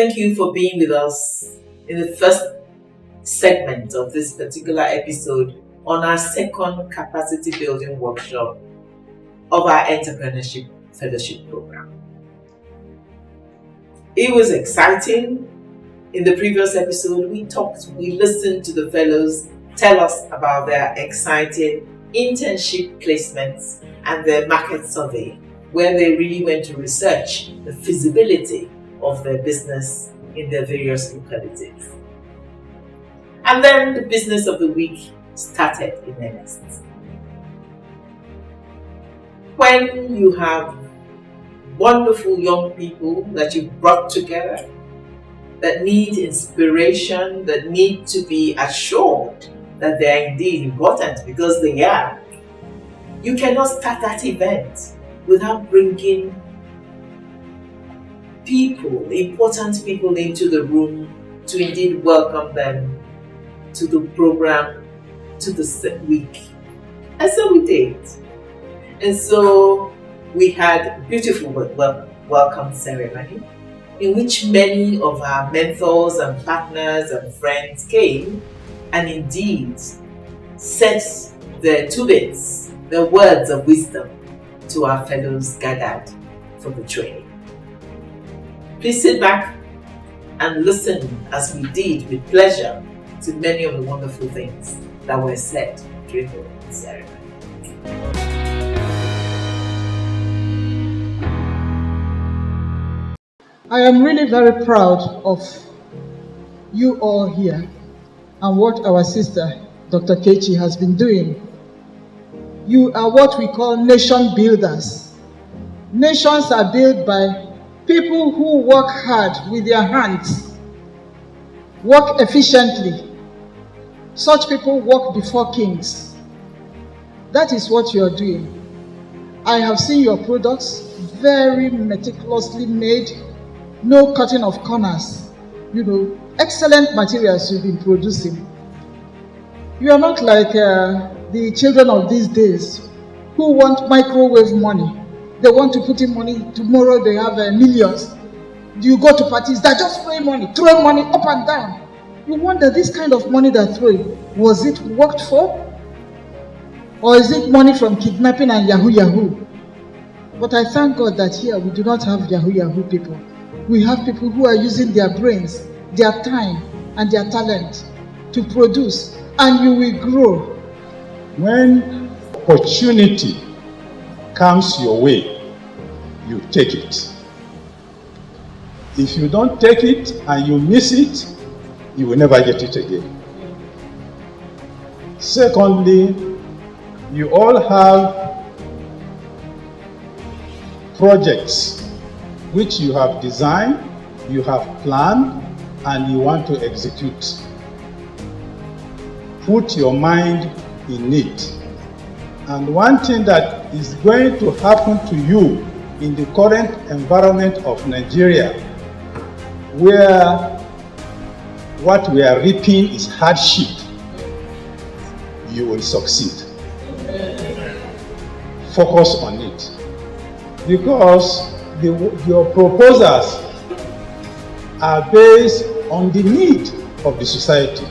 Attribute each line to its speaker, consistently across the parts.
Speaker 1: thank you for being with us in the first segment of this particular episode on our second capacity building workshop of our Entrepreneurship Fellowship Program. It was exciting. In the previous episode, we listened to the fellows tell us about their exciting internship placements and their market survey, where they really went to research the feasibility of their business in their various localities. And then the business of the week started in earnest. When you have wonderful young people that you've brought together, that need inspiration, that need to be assured that they are indeed important, because they are, you cannot start that event without bringing people, important people into the room to indeed welcome them to the program, to the week. And so we did. And so we had a beautiful welcome ceremony in which many of our mentors and partners and friends came and indeed said their two bits, their words of wisdom to our fellows gathered for the training. Please sit back and listen as we did with pleasure to many of the wonderful things that were said during the ceremony.
Speaker 2: I am really very proud of you all here and what our sister, Dr. Kechi, has been doing. You are what we call nation builders. Nations are built by people who work hard with their hands, work efficiently. Such people walk before kings. That is what you are doing. I have seen your products, very meticulously made, no cutting of corners. Excellent materials you've been producing. You are not like the children of these days who want microwave money. They want to put in money, tomorrow they have millions. You go to parties, they're just throwing money up and down. You wonder, this kind of money they're throwing, was it worked for? Or is it money from kidnapping and yahoo? But I thank God that here we do not have yahoo people. We have people who are using their brains, their time, and their talent to produce, and you will grow.
Speaker 3: When opportunity comes your way, you take it. If you don't take it and you miss it, you will never get it again. Secondly, you all have projects which you have designed, you have planned, and you want to execute. Put your mind in it. And one thing that is going to happen to you in the current environment of Nigeria, where what we are reaping is hardship, you will succeed. Focus on it. Because your proposals are based on the need of the society.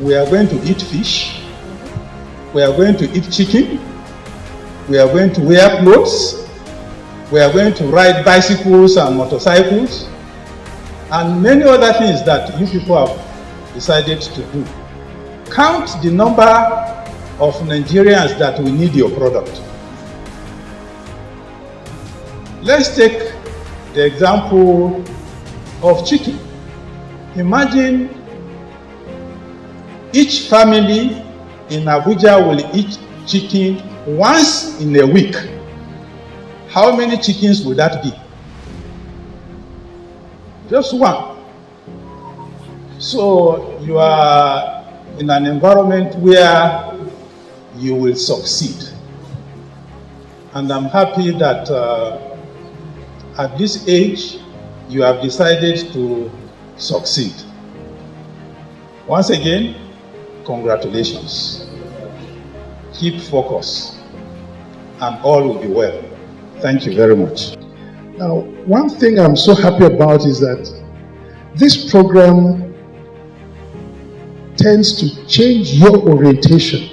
Speaker 3: We are going to eat fish, we are going to eat chicken, we are going to wear clothes, we are going to ride bicycles and motorcycles, and many other things that you people have decided to do. Count the number of Nigerians that will need your product. Let's take the example of chicken. Imagine each family in Abuja will eat chicken once in a week. How many chickens would that be? Just one. So you are in an environment where you will succeed. And I'm happy that at this age, you have decided to succeed. Once again, congratulations. Keep focus, and all will be well. Thank you very much.
Speaker 4: Now, one thing I'm so happy about is that this program tends to change your orientation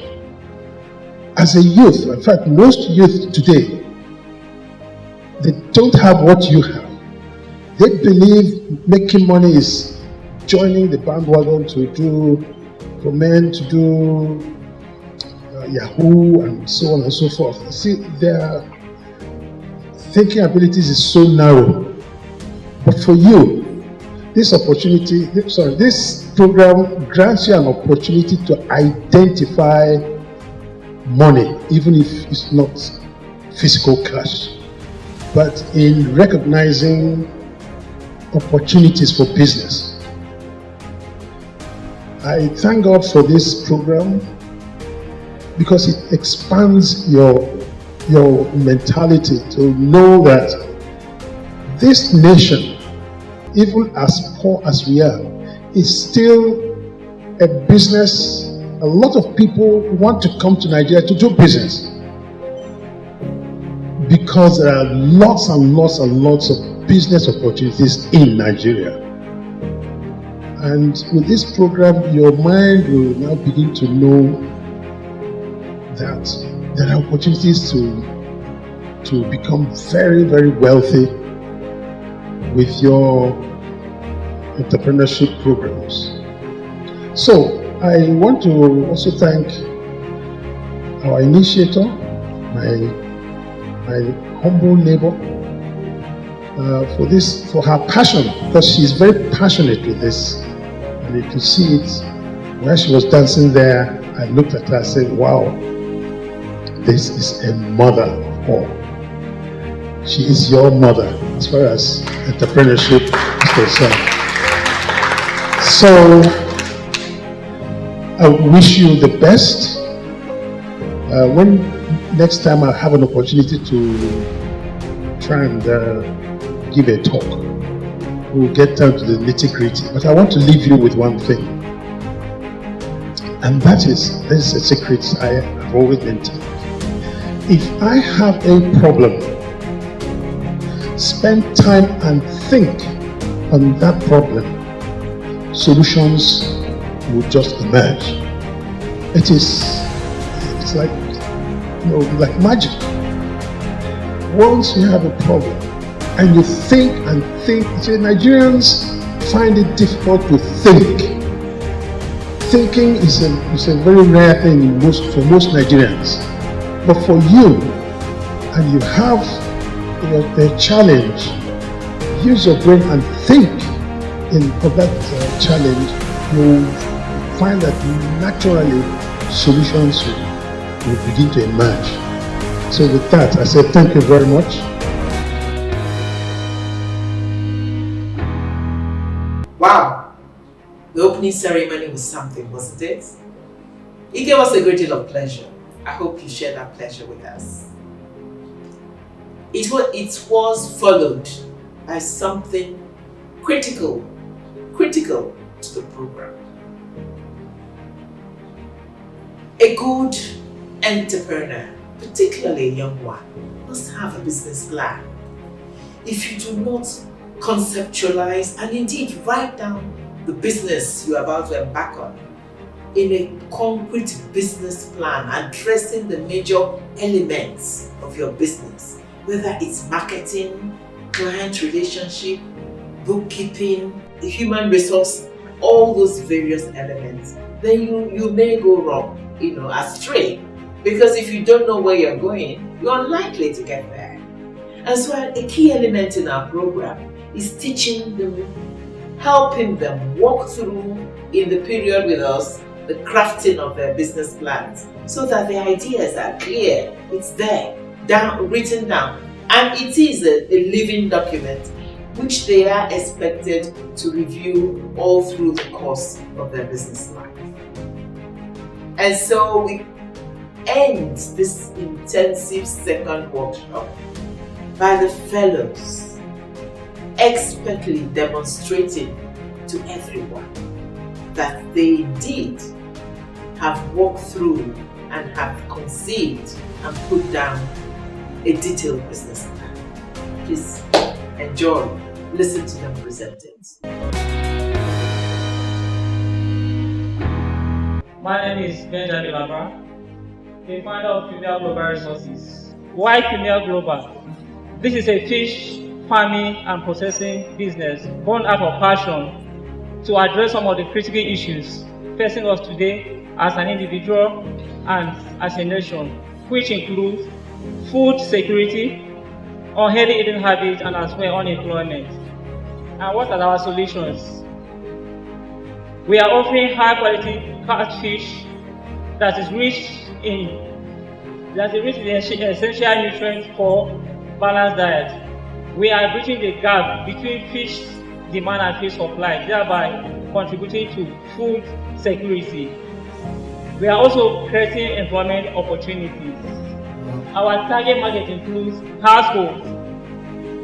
Speaker 4: as a youth. In fact, most youth today, they don't have what you have. They believe making money is joining the bandwagon for men to do Yahoo and so on and so forth. See, their thinking abilities is so narrow. But for you, this program grants you an opportunity to identify money, even if it's not physical cash, but in recognizing opportunities for business. I thank God for this program because it expands your mentality to know that this nation, even as poor as we are, is still a business. A lot of people want to come to Nigeria to do business because there are lots and lots and lots of business opportunities in Nigeria. And with this program, your mind will now begin to know that there are opportunities to become very, very wealthy with your entrepreneurship programs. So I want to also thank our initiator, my humble neighbor, for her passion, because she's very passionate with this. And you can see it when she was dancing there. I looked at her and said, wow, this is a mother of all. She is your mother as far as entrepreneurship is concerned. So I wish you the best. When next time I have an opportunity to try and give a talk, we'll get down to the nitty-gritty. But I want to leave you with one thing. And that is, this is a secret I have always maintained. If I have a problem, spend time and think on that problem, solutions will just emerge. It's like, like magic. Once you have a problem and you think and think, Nigerians find it difficult to think. Thinking is a very rare thing for most Nigerians. But for you, and you have the challenge, use your brain and think for that challenge, you'll find that naturally solutions will begin to emerge. So with that, I say thank you very much.
Speaker 1: Wow, the opening ceremony was something, wasn't it? It gave us a great deal of pleasure. I hope you share that pleasure with us. It was followed by something critical to the program. A good entrepreneur, particularly a young one, must have a business plan. If you do not conceptualize and indeed write down the business you're about to embark on in a concrete business plan addressing the major elements of your business, whether it's marketing, client relationship, bookkeeping, the human resource, all those various elements, then you may go wrong, astray. Because if you don't know where you're going, you're unlikely to get there. And so a key element in our program is teaching them, helping them walk through in the period with us the crafting of their business plans so that the ideas are clear, it's there, written down, and it is a living document which they are expected to review all through the course of their business life. And so we end this intensive second workshop by the fellows expertly demonstrating to everyone that they indeed have walked through and have conceived and put down a detailed business plan. Please Enjoy. Listen to them present it.
Speaker 5: My name is Benjamin Labra, the founder of Female Global Resources. Why Female Global? This is a fish farming and processing business born out of passion to address some of the critical issues facing us today as an individual and as a nation, which include food security, unhealthy eating habits, and as well unemployment. And what are our solutions? We are offering high quality catfish that is rich in essential nutrients for balanced diet. We are bridging the gap between fish demand and fish supply, thereby contributing to food security. We are also creating employment opportunities. Our target market includes households,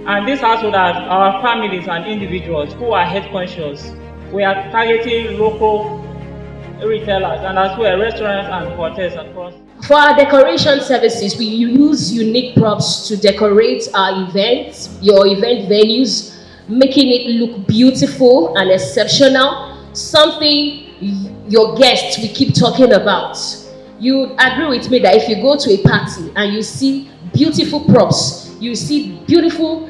Speaker 5: and these households are our families and individuals who are health conscious. We are targeting local retailers and as well restaurants and hotels across.
Speaker 6: For our decoration services, we use unique props to decorate our events, your event venues, making it look beautiful and exceptional, something your guests will keep talking about. You agree with me that if you go to a party and you see beautiful props, you see beautiful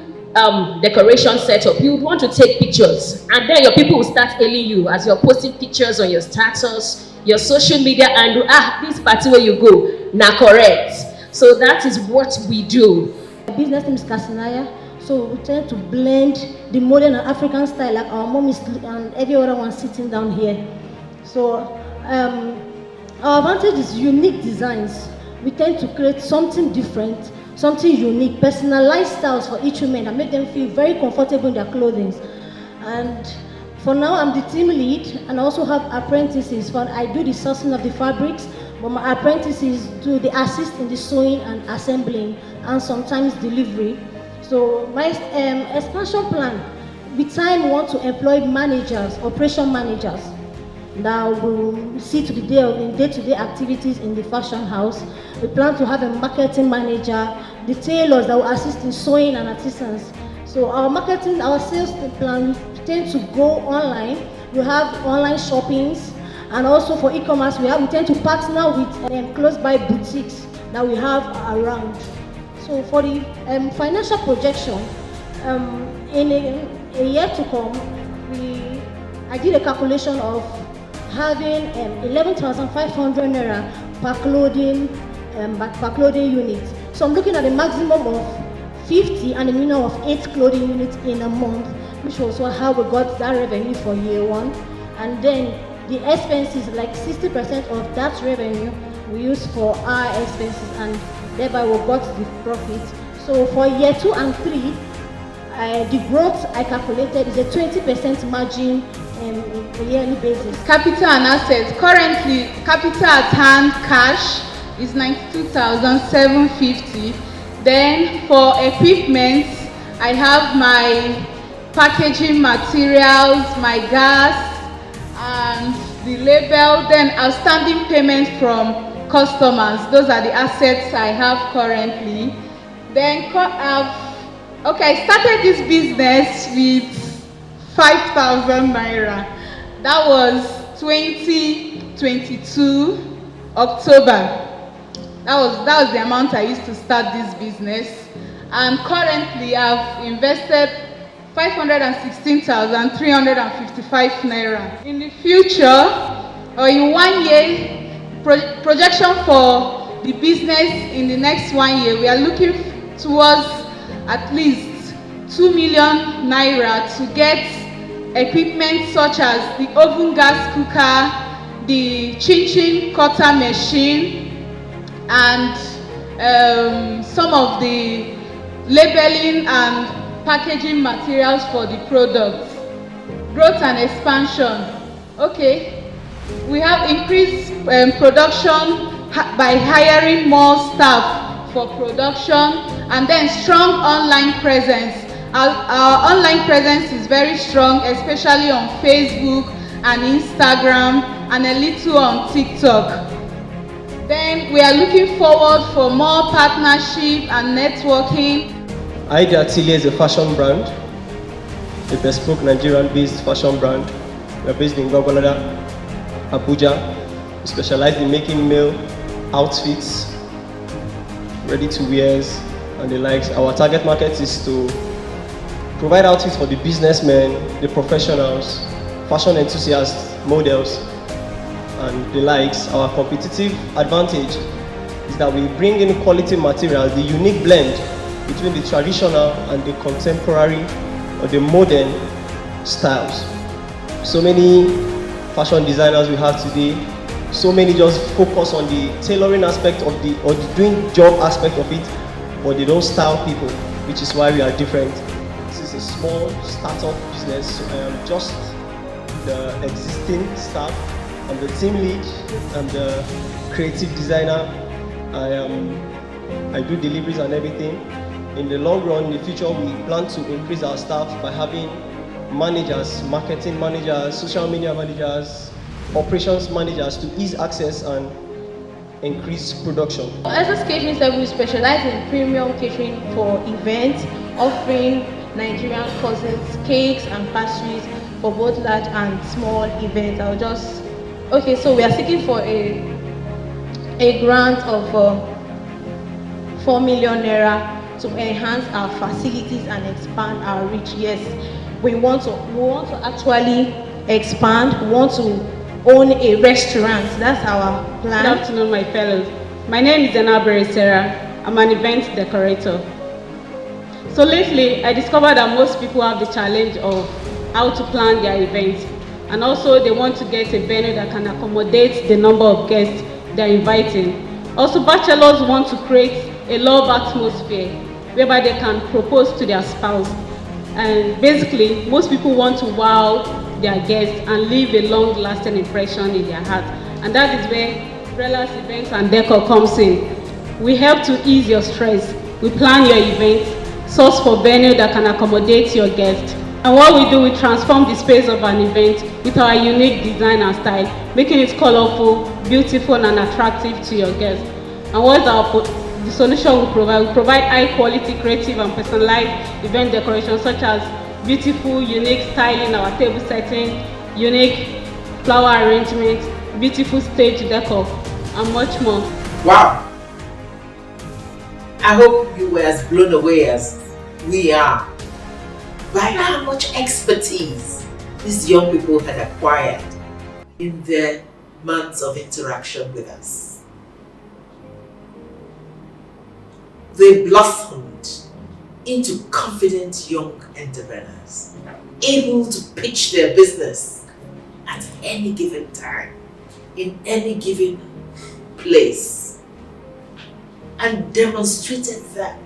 Speaker 6: decoration setup, you would want to take pictures, and then your people will start hailing you as you're posting pictures on your status, your social media, and this party where you go, na correct. So that is what we do.
Speaker 7: My business name is Kasinaya, so we tend to blend the modern and African style, like our mom is and every other one sitting down here. So our advantage is unique designs. We tend to create something different, something unique, personalized styles for each woman and make them feel very comfortable in their clothing. And for now, I'm the team lead and I also have apprentices. I do the sourcing of the fabrics, but my apprentices do the assist in the sewing and assembling and sometimes delivery. So my expansion plan, with time we want to employ managers, operation managers, that will see to the day-to-day activities in the fashion house. We plan to have a marketing manager, the tailors that will assist in sewing and artisans. So our marketing, our sales plan tend to go online. We have online shoppings, and also for e-commerce, we tend to partner with close-by boutiques that we have around. So for the financial projection, in a year to come, I did a calculation of having 11,500 naira per clothing unit. So I'm looking at a maximum of 50 and a minimum of 8 clothing units in a month, which was how we got that revenue for year one. And then the expenses, like 60% of that revenue we use for our expenses, and thereby we got the profit. So for year 2 and 3, the growth I calculated is a 20% margin on a yearly basis.
Speaker 8: Capital and assets. Currently, capital at hand cash is 92,750. Then for equipment, I have my packaging materials, my gas, and the label. Then outstanding payment from customers. Those are the assets I have currently. Then I started this business with 5,000 naira. That was 2022 October. That was the amount I used to start this business. And currently I've invested 516,355 naira. In the future, or in 1 year, projection for the business in the next 1 year, we are looking towards at least 2 million naira to get equipment such as the oven gas cooker, the chin-chin cutter machine, and some of the labeling and packaging materials for the products. Growth and expansion. Okay, we have increased production by hiring more staff for production, and then strong online presence. Our online presence is very strong, especially on Facebook and Instagram, and a little on TikTok. Then we are looking forward for more partnership and networking.
Speaker 9: Idea Atelier is a fashion brand, a bespoke Nigerian-based fashion brand. We are based in Gwagwalada, Abuja. We specialize in making male outfits, ready-to-wears, and the likes. Our target market is to provide outfits for the businessmen, the professionals, fashion enthusiasts, models, and the likes. Our competitive advantage is that we bring in quality materials, the unique blend between the traditional and the contemporary or the modern styles. So many fashion designers we have today, so many just focus on the tailoring aspect of the doing job aspect of it, but they don't style people, which is why we are different. This is a small startup business, so I am just the existing staff. I'm the team lead, I'm the creative designer. I do deliveries and everything. In the long run, in the future, we plan to increase our staff by having managers, marketing managers, social media managers, operations managers to ease access and increase production.
Speaker 7: As a catering service, we specialize in premium catering for events, offering Nigerian cousins, cakes and pastries for both large and small events. So we are seeking for a grant of 4 million naira to enhance our facilities and expand our reach. Yes, we want to actually expand. We want to own a restaurant. That's our plan.
Speaker 10: Good afternoon, my fellows. My name is Anabere Sarah. I'm an event decorator. So lately, I discovered that most people have the challenge of how to plan their events, and also they want to get a venue that can accommodate the number of guests they're inviting. Also, bachelors want to create a love atmosphere whereby they can propose to their spouse. And basically, most people want to wow their guests and leave a long-lasting impression in their heart. And that is where Brelas Events and Decor comes in. We help to ease your stress. We plan your event, source for venue that can accommodate your guests. And what we do, we transform the space of an event with our unique design and style, making it colorful, beautiful, and attractive to your guests. And what's the solution we provide? We provide high-quality, creative, and personalized event decoration, such as beautiful, unique styling, our table setting, unique flower arrangement, beautiful stage decor, and much more.
Speaker 1: Wow! I hope you were as blown away as we are by how much expertise these young people had acquired in their months of interaction with us. They blossomed into confident young entrepreneurs, able to pitch their business at any given time, in any given place, and demonstrated that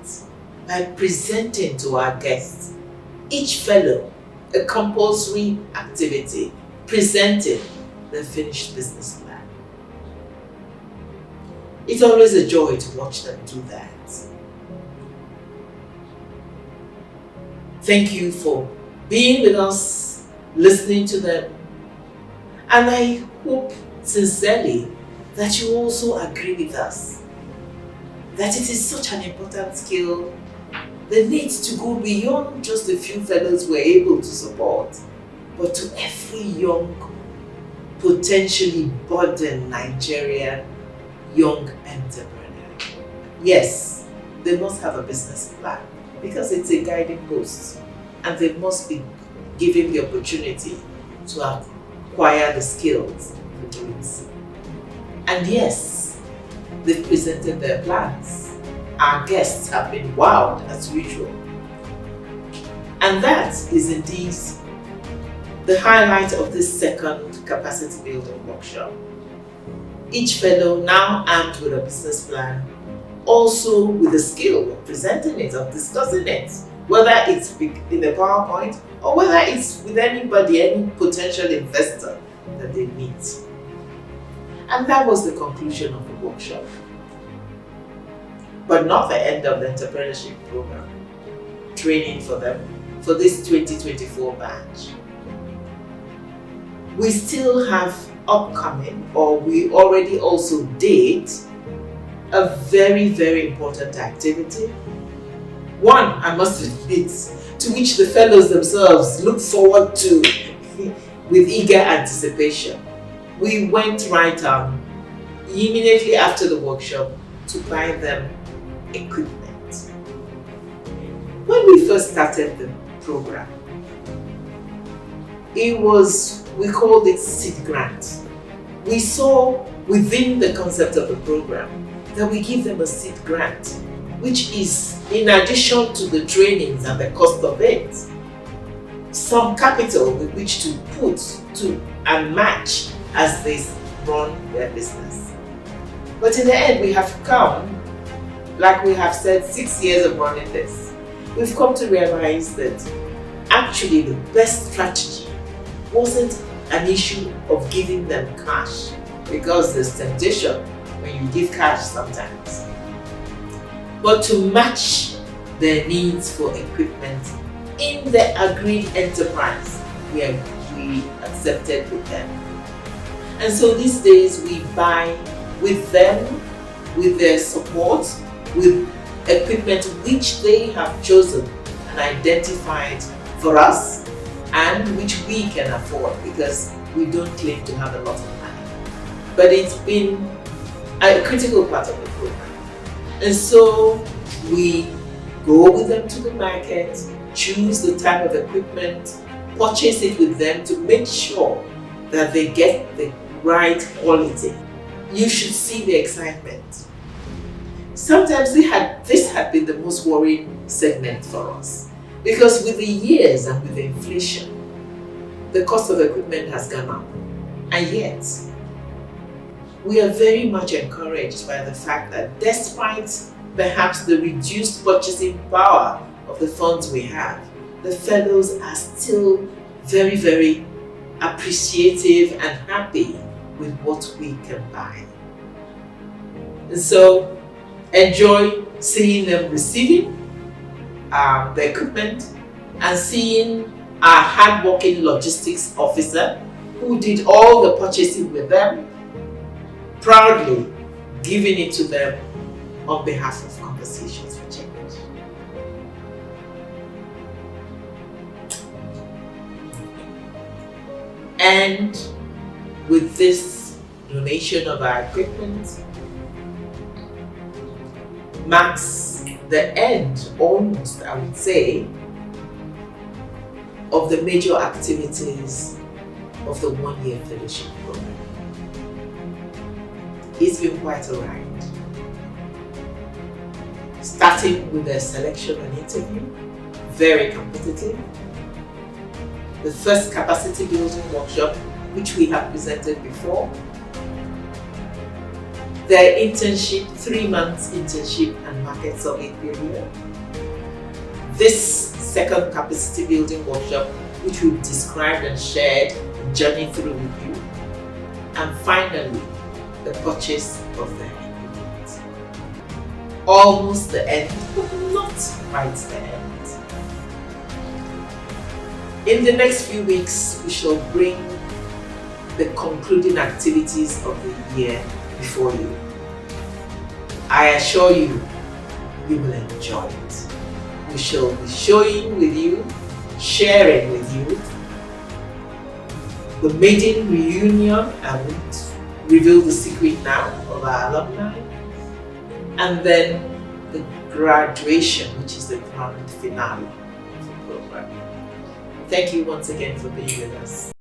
Speaker 1: by presenting to our guests, each fellow, a compulsory activity, presenting the finished business plan. It's always a joy to watch them do that. Thank you for being with us, listening to them, and I hope sincerely that you also agree with us that it is such an important skill that needs to go beyond just the few fellows we're able to support, but to every young, potentially burdened Nigerian young entrepreneur. Yes, they must have a business plan because it's a guiding post, and they must be given the opportunity to acquire the skills to do it. And yes, they've presented their plans. Our guests have been wowed as usual. And that is indeed the highlight of this second capacity building workshop. Each fellow now armed with a business plan, also with the skill of presenting it, of discussing it, whether it's in a PowerPoint or whether it's with anybody, any potential investor that they meet. And that was the conclusion of the workshop. But not the end of the entrepreneurship program, training for them for this 2024 batch. We still have upcoming, or we already also did, a very, very important activity One, I must admit, to which the fellows themselves look forward to with eager anticipation. We went right on immediately after the workshop to buy them equipment. When we first started the program, we called it seed grant. We saw within the concept of the program that we give them a seed grant, which is in addition to the trainings and the cost of it, some capital with which to put to and match as they run their business. But in the end, we have come, like we have said, 6 years of running this. We've come to realize that actually the best strategy wasn't an issue of giving them cash, because there's temptation when you give cash sometimes, but to match their needs for equipment in the agreed enterprise we accepted with them. And so these days we buy with them, with their support, with equipment which they have chosen and identified for us and which we can afford, because we don't claim to have a lot of money. But it's been a critical part of the program. And so we go with them to the market, choose the type of equipment, purchase it with them to make sure that they get the right quality. You should see the excitement. Sometimes this had been the most worrying segment for us, because with the years and with the inflation, the cost of equipment has gone up. And yet, we are very much encouraged by the fact that despite perhaps the reduced purchasing power of the funds we have, the fellows are still very, very appreciative and happy with what we can buy. And so, enjoy seeing them receiving the equipment and seeing our hard-working logistics officer who did all the purchasing with them, proudly giving it to them on behalf of Conversations for Change. And with this donation of our equipment, marks the end, almost, I would say, of the major activities of the one-year fellowship program. It's been quite a ride. Starting with the selection and interview, very competitive. The first capacity building workshop, which we have presented before. Their internship, 3 months internship and market survey period. This second capacity building workshop, which we've described and shared and journeyed through with you. And finally, the purchase of their equipment. Almost the end, but not quite the end. In the next few weeks, we shall bring the concluding activities of the year before you. I assure you, you will enjoy it. We shall be showing with you, sharing with you, the maiden reunion, I won't reveal the secret now, of our alumni, and then the graduation, which is the grand finale of the program. Thank you once again for being with us.